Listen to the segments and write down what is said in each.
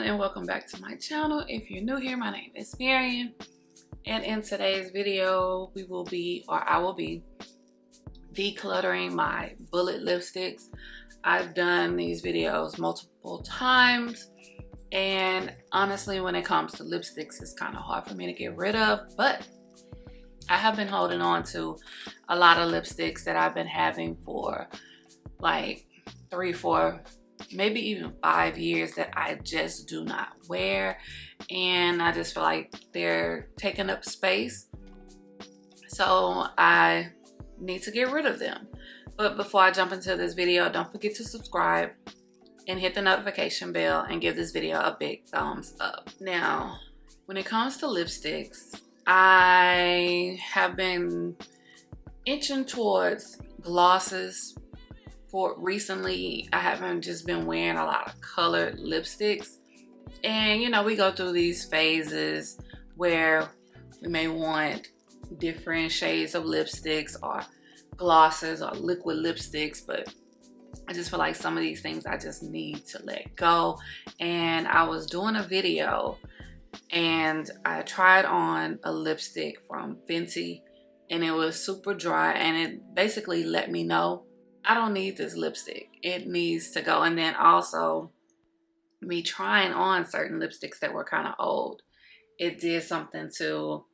and welcome back to my channel. If you're new here, my name is Marion, and in today's video I will be decluttering my bullet lipsticks. I've done these videos multiple times, and honestly when it comes to lipsticks it's kind of hard for me to get rid of, but I have been holding on to a lot of lipsticks that I've been having for like 3, 4, maybe even 5 years that I just do not wear, and I just feel like they're taking up space, so I need to get rid of them. But before I jump into this video, don't forget to subscribe and hit the notification bell and give this video a big thumbs up. Now, when it comes to lipsticks, I have been inching towards glosses. For recently, I haven't just been wearing a lot of colored lipsticks, and you know, we go through these phases where we may want different shades of lipsticks or glosses or liquid lipsticks, but I just feel like some of these things I just need to let go. And I was doing a video and I tried on a lipstick from Fenty, and it was super dry, and it basically let me know I don't need this lipstick. It needs to go. And then also me trying on certain lipsticks that were kind of old, it did something to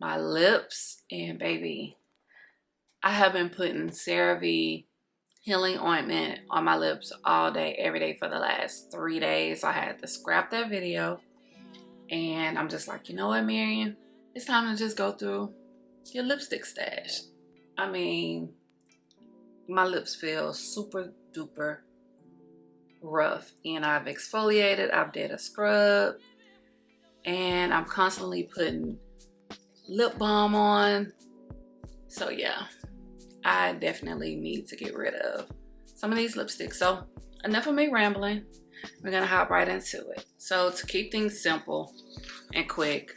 my lips. And baby, I have been putting CeraVe healing ointment on my lips all day, every day for the last 3 days. I had to scrap that video, and I'm just like, you know what, Marion? It's time to just go through your lipstick stash. I mean, my lips feel super duper rough, and I've exfoliated, I've did a scrub, and I'm constantly putting lip balm on. So yeah, I definitely need to get rid of some of these lipsticks. So enough of me rambling, we're gonna hop right into it. So to keep things simple and quick,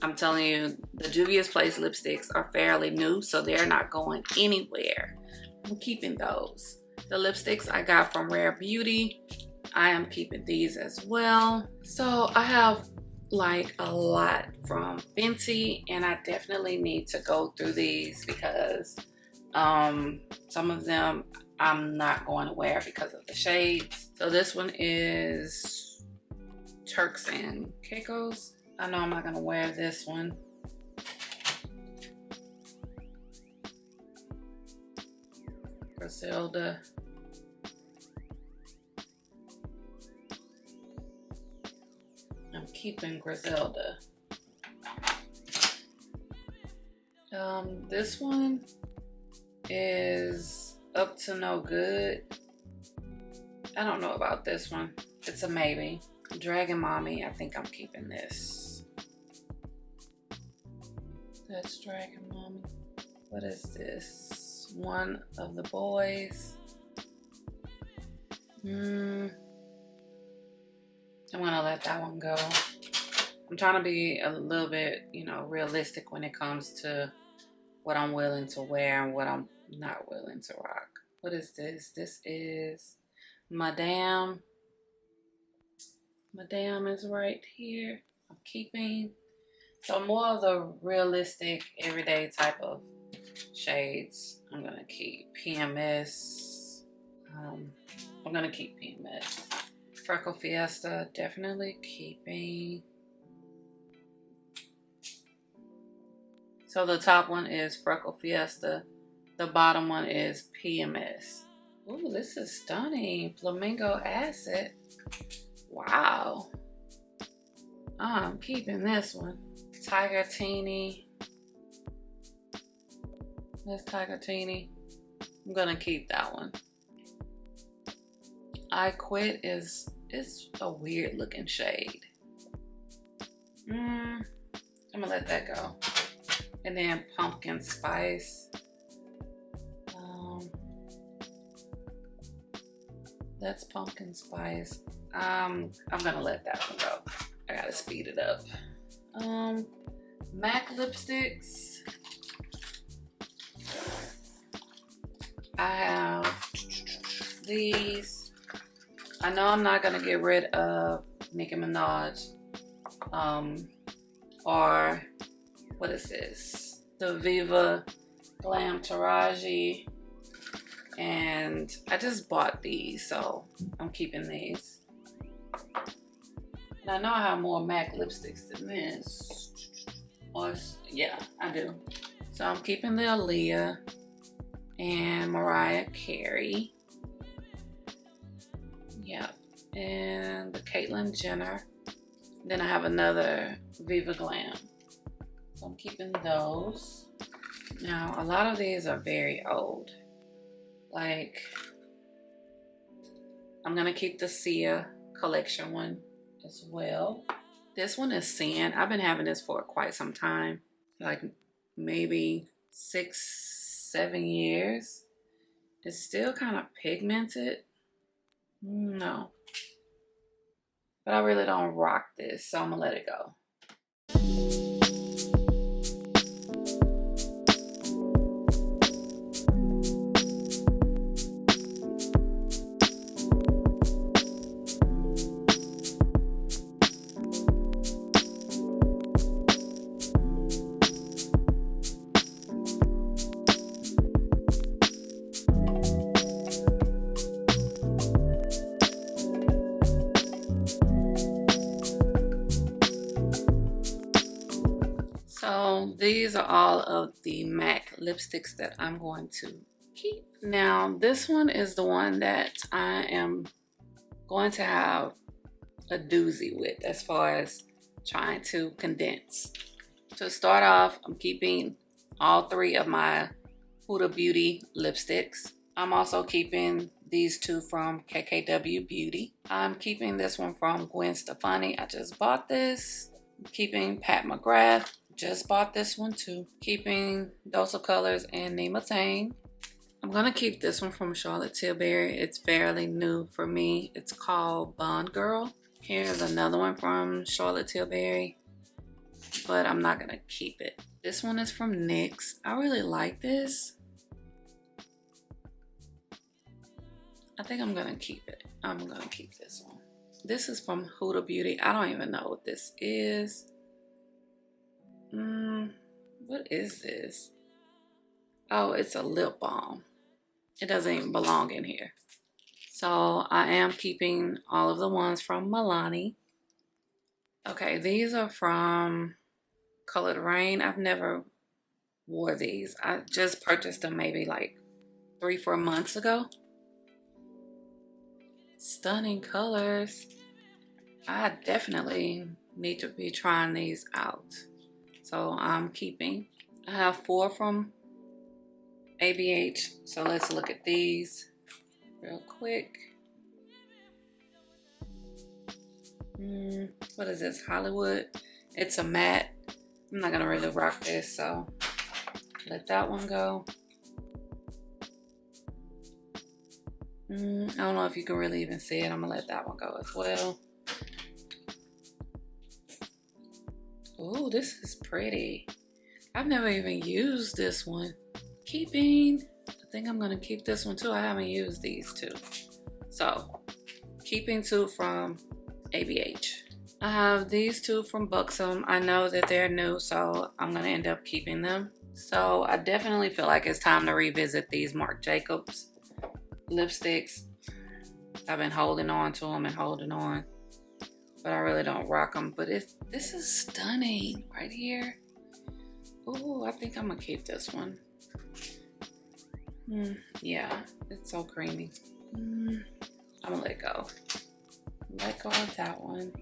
I'm telling you, the Juvia's Place lipsticks are fairly new, so they're not going anywhere. I'm keeping those. The lipsticks I got from Rare Beauty, I am keeping these as well. So I have like a lot from Fenty, and I definitely need to go through these because some of them I'm not going to wear because of the shades. So this one is Turks and Caicos. I know I'm not gonna wear this one. Griselda. I'm keeping Griselda. This one is Up to No Good. I don't know about this one. It's a maybe. Dragon Mommy, I think I'm keeping this. That's Dragon Mommy. What is this? One of the Boys. I'm gonna let that one go. I'm trying to be a little bit, you know, realistic when it comes to what I'm willing to wear and what I'm not willing to rock. What is this? This is Madame. Madame is right here. I'm keeping. So more of the realistic, everyday type of shades. I'm gonna keep PMS. I'm gonna keep PMS. Freckle Fiesta, definitely keeping. So the top one is Freckle Fiesta. The bottom one is PMS. Ooh, this is stunning. Flamingo Acid. Wow. I'm keeping this one. Tiger Teeny. This Tiger Teeny. I'm gonna keep that one. I Quit it's a weird looking shade. I'm gonna let that go. And then Pumpkin Spice. That's Pumpkin Spice. I'm gonna let that one go. I gotta speed it up. MAC lipsticks. I have these. I know I'm not gonna get rid of Nicki Minaj. Or what is this? The Viva Glam Taraji. And I just bought these, so I'm keeping these. And I know I have more MAC lipsticks than this. Or, yeah, I do. So I'm keeping the Aaliyah and Mariah Carey. Yep. And the Caitlyn Jenner. Then I have another Viva Glam. So I'm keeping those. Now, a lot of these are very old. Like, I'm gonna keep the Sia collection one as well. This one is Sin. I've been having this for quite some time. Like maybe 6-7 years. It's still kind of pigmented. No. But I really don't rock this, so I'm gonna let it go. So these are all of the MAC lipsticks that I'm going to keep. Now this one is the one that I am going to have a doozy with as far as trying to condense. To start off, I'm keeping all 3 of my Huda Beauty lipsticks. I'm also keeping these 2 from KKW Beauty. I'm keeping this one from Gwen Stefani. I just bought this. I'm keeping Pat McGrath. Just bought this one too. Keeping Dose of Colors and Nima Tang. I'm gonna keep this one from Charlotte Tilbury. It's fairly new for me. It's called Bond Girl. Here's another one from Charlotte Tilbury, but I'm not gonna keep it. This one is from NYX. I really like this. I think I'm gonna keep it. I'm gonna keep this one. This is from Huda Beauty. I don't even know what this is. What is this? Oh, it's a lip balm. It doesn't even belong in here. So I am keeping all of the ones from Milani. Okay, these are from Colored Rain. I've never wore these. I just purchased them maybe like 3-4 months ago. Stunning colors. I definitely need to be trying these out. So I'm keeping. I have 4 from ABH. So let's look at these real quick. What is this? Hollywood. It's a matte. I'm not gonna really rock this, so let that one go. I don't know if you can really even see it. I'm gonna let that one go as well. Oh, this is pretty. I've never even used this one. Keeping. I think I'm gonna keep this one too. I haven't used these 2. So, keeping 2 from ABH. I have these 2 from Buxom. I know that they're new, so I'm gonna end up keeping them. So, I definitely feel like it's time to revisit these Marc Jacobs lipsticks. I've been holding on to them and holding on, but I really don't rock them. But this is stunning right here. Oh, I think I'm gonna keep this one. Yeah, it's so creamy. I'm gonna let go. Let go of that one.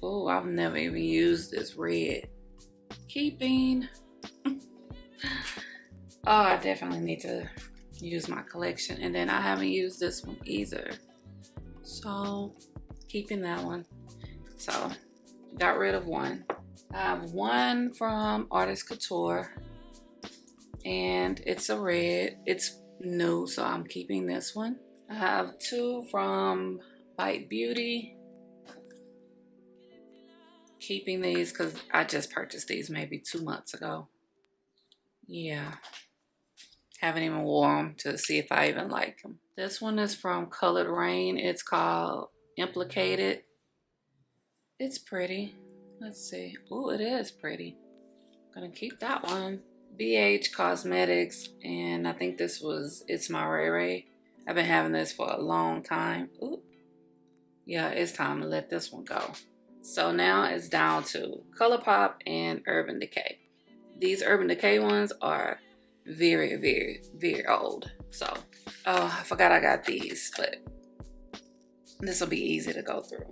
Oh, I've never even used this red. Keeping. Oh, I definitely need to use my collection. And then I haven't used this one either. So, keeping that one. So, got rid of one. I have one from Artist Couture. And it's a red. It's new, so I'm keeping this one. I have 2 from Bite Beauty. Keeping these because I just purchased these maybe 2 months ago. Yeah. Haven't even worn them to see if I even like them. This one is from Colored Rain. It's called implicated. It's pretty. Let's see. Oh, it is pretty. I'm gonna keep that one. BH Cosmetics, and I think this was It's My Ray Ray. I've been having this for a long time. Ooh. Yeah, it's time to let this one go. So now it's down to ColourPop and Urban Decay. These Urban Decay ones are very, very, very old. So, oh, I forgot I got these, but this will be easy to go through.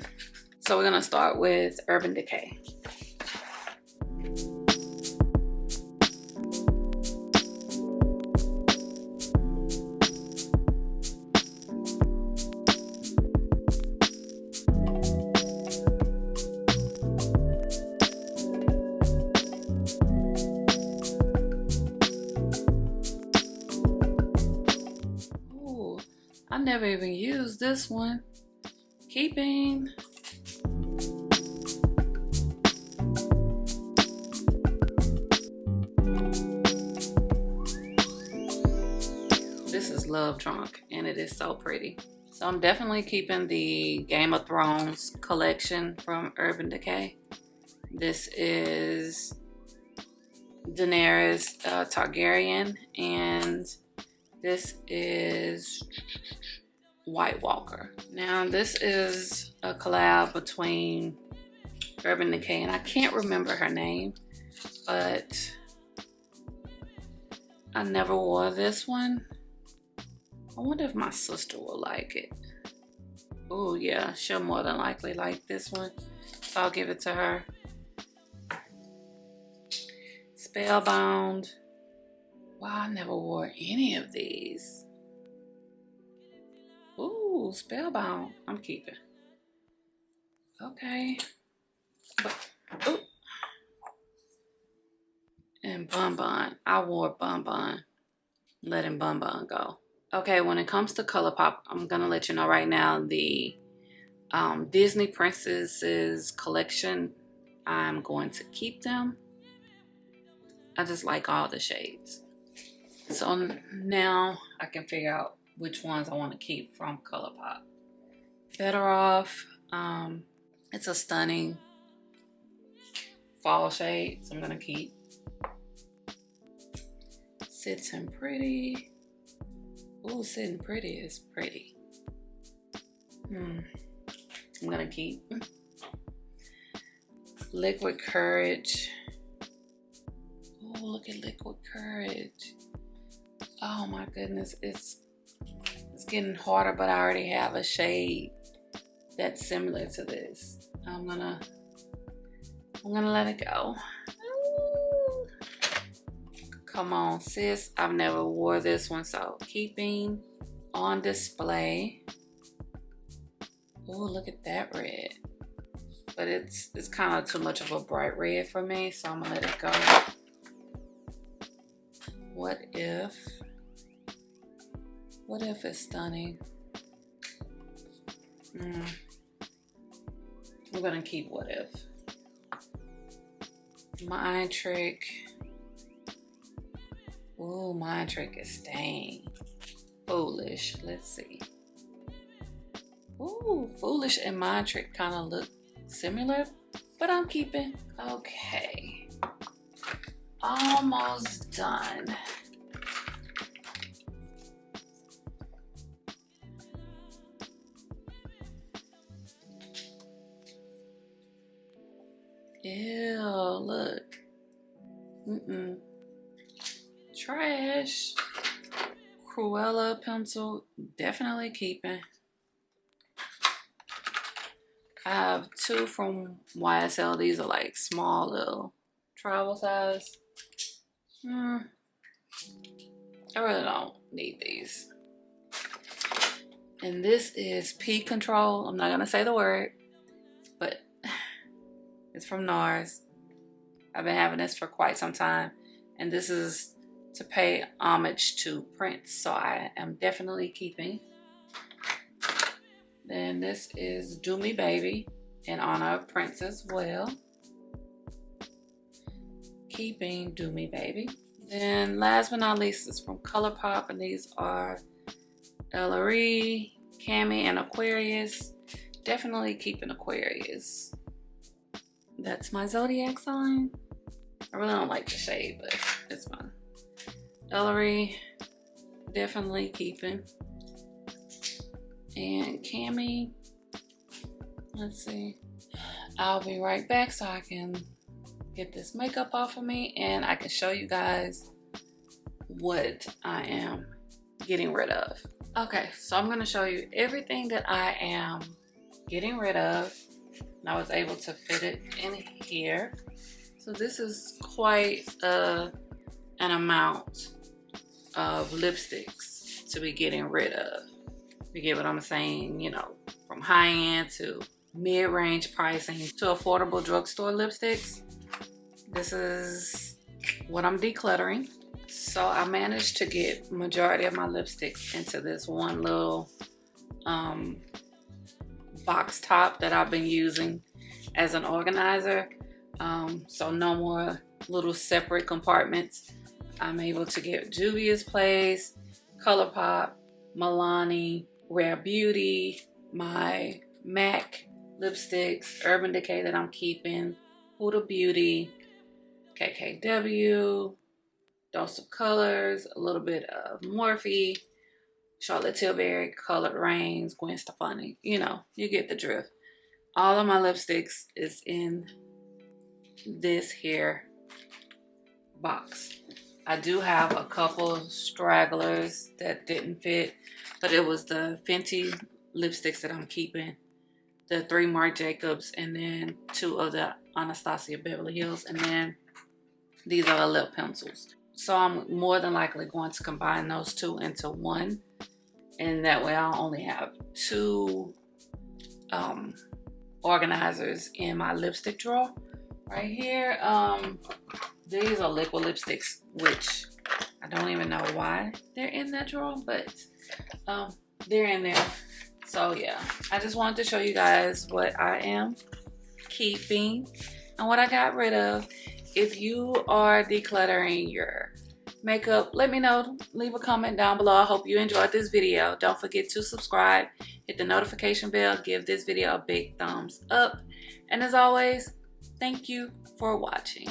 So we're gonna start with Urban Decay. Ooh, I never even used this one. Keeping. This is Love Drunk, and it is so pretty. So I'm definitely keeping the Game of Thrones collection from Urban Decay. This is Daenerys Targaryen, and this is White Walker. Now this is a collab between Urban Decay, and I can't remember her name, but I never wore this one. I wonder if my sister will like it. Oh yeah, she'll more than likely like this one, so I'll give it to her. Spellbound. Wow, I never wore any of these. Ooh, Spellbound. I'm keeping. Okay. Ooh. And Bun Bun. I wore Bun Bun. Letting Bun Bun go. Okay, when it comes to ColourPop, I'm gonna let you know right now the Disney Princesses collection, I'm going to keep them. I just like all the shades. So now I can figure out which ones I want to keep from ColourPop. Better Off. It's a stunning fall shade, so I'm gonna keep. Sitting Pretty. Ooh, Sitting Pretty is pretty. I'm gonna keep. Liquid Courage. Oh, look at Liquid Courage. Oh my goodness, it's getting harder, but I already have a shade that's similar to this. I'm gonna let it go. Ooh. Come on, sis. I've never wore this one, so keeping. On Display. Oh, look at that red. But it's kind of too much of a bright red for me, so I'm gonna let it go. What If? What If is stunning. I'm gonna keep What If. Mind Trick. Ooh, Mind Trick is staying. Foolish. Let's see. Ooh, Foolish and Mind Trick kind of look similar, but I'm keeping. Okay. Almost done. Ew, look. Trash. Cruella pencil, definitely keeping. I have two from YSL. These are like small little travel size. I really don't need these. And this is Pee Control. I'm not gonna say the word, but it's from NARS. I've been having this for quite some time, and this is to pay homage to Prince, so I am definitely keeping. Then this is Do Me Baby, in honor of Prince as well. Keeping Do Me Baby. Then last but not least is from ColourPop, and these are Ellery, Cami, and Aquarius. definitely keeping Aquarius. That's my zodiac sign. I really don't like the shade, but it's fun. Ellery, definitely keeping. And Cammy, let's see. I'll be right back so I can get this makeup off of me and I can show you guys what I am getting rid of. Okay, so I'm gonna show you everything that I am getting rid of. And I was able to fit it in here. So this is quite an amount of lipsticks to be getting rid of. You get what I'm saying? You know, from high-end to mid-range pricing to affordable drugstore lipsticks. This is what I'm decluttering. So I managed to get majority of my lipsticks into this one little box top that I've been using as an organizer. So no more little separate compartments. I'm able to get Juvia's Place, ColourPop, Milani, Rare Beauty, my MAC lipsticks, Urban Decay that I'm keeping, Huda Beauty, KKW, Dose of Colors, a little bit of Morphe, Charlotte Tilbury, Colored Rains, Gwen Stefani. You know, you get the drift. All of my lipsticks is in this here box. I do have a couple stragglers that didn't fit, but it was the Fenty lipsticks that I'm keeping, the 3 Marc Jacobs, and then 2 of the Anastasia Beverly Hills, and then these are the lip pencils. So I'm more than likely going to combine those 2 into one, and that way I'll only have 2 organizers in my lipstick drawer. Right here, these are liquid lipsticks, which I don't even know why they're in that drawer, but they're in there. So yeah, I just wanted to show you guys what I am keeping and what I got rid of. If you are decluttering your makeup, let me know. Leave a comment down below. I hope you enjoyed this video. Don't forget to subscribe, hit the notification bell, give this video a big thumbs up, and as always, thank you for watching.